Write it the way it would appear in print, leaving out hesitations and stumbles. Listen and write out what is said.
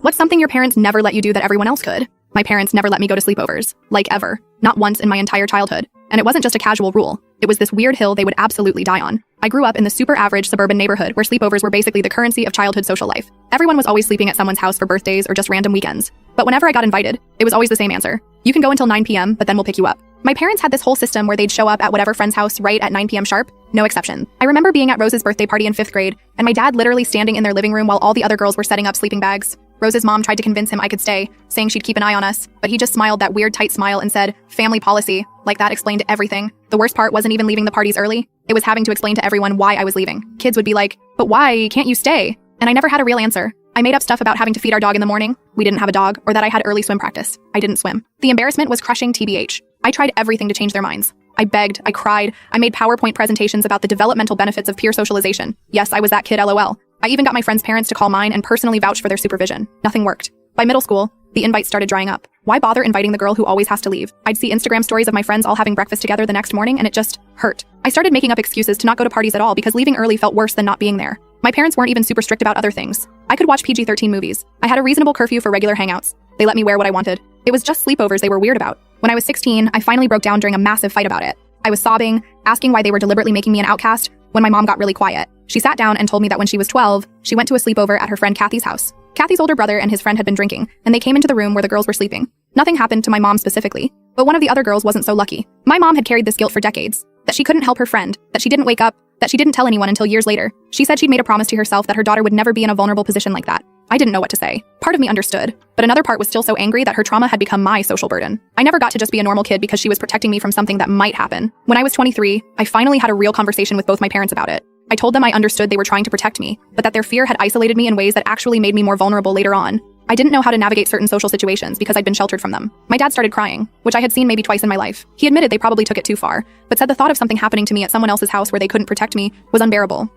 What's something your parents never let you do that everyone else could? My parents never let me go to sleepovers. Like ever. Not once in my entire childhood. And it wasn't just a casual rule. It was this weird hill they would absolutely die on. I grew up in the super average suburban neighborhood where sleepovers were basically the currency of childhood social life. Everyone was always sleeping at someone's house for birthdays or just random weekends. But whenever I got invited, it was always the same answer. You can go until 9 p.m., but then we'll pick you up. My parents had this whole system where they'd show up at whatever friend's house right at 9 p.m. sharp, no exception. I remember being at Rose's birthday party in 5th grade, and my dad literally standing in their living room while all the other girls were setting up sleeping bags. Rose's mom tried to convince him I could stay, saying she'd keep an eye on us, but he just smiled that weird tight smile and said, "Family policy." Like that explained everything. The worst part wasn't even leaving the parties early. It was having to explain to everyone why I was leaving. Kids would be like, "But why can't you stay?" And I never had a real answer. I made up stuff about having to feed our dog in the morning. We didn't have a dog, or that I had early swim practice. I didn't swim. The embarrassment was crushing TBH. I tried everything to change their minds. I begged, I cried, I made PowerPoint presentations about the developmental benefits of peer socialization. Yes, I was that kid, LOL. I even got my friends' parents to call mine and personally vouch for their supervision. Nothing worked. By middle school, the invites started drying up. Why bother inviting the girl who always has to leave? I'd see Instagram stories of my friends all having breakfast together the next morning and it just hurt. I started making up excuses to not go to parties at all because leaving early felt worse than not being there. My parents weren't even super strict about other things. I could watch PG-13 movies. I had a reasonable curfew for regular hangouts. They let me wear what I wanted. It was just sleepovers they were weird about. When I was 16, I finally broke down during a massive fight about it. I was sobbing, asking why they were deliberately making me an outcast, when my mom got really quiet. She sat down and told me that when she was 12, she went to a sleepover at her friend Kathy's house. Kathy's older brother and his friend had been drinking, and they came into the room where the girls were sleeping. Nothing happened to my mom specifically, but one of the other girls wasn't so lucky. My mom had carried this guilt for decades, that she couldn't help her friend, that she didn't wake up, that she didn't tell anyone until years later. She said she'd made a promise to herself that her daughter would never be in a vulnerable position like that. I didn't know what to say. Part of me understood, but another part was still so angry that her trauma had become my social burden. I never got to just be a normal kid because she was protecting me from something that might happen. When I was 23, I finally had a real conversation with both my parents about it. I told them I understood they were trying to protect me, but that their fear had isolated me in ways that actually made me more vulnerable later on. I didn't know how to navigate certain social situations because I'd been sheltered from them. My dad started crying, which I had seen maybe twice in my life. He admitted they probably took it too far, but said the thought of something happening to me at someone else's house where they couldn't protect me was unbearable.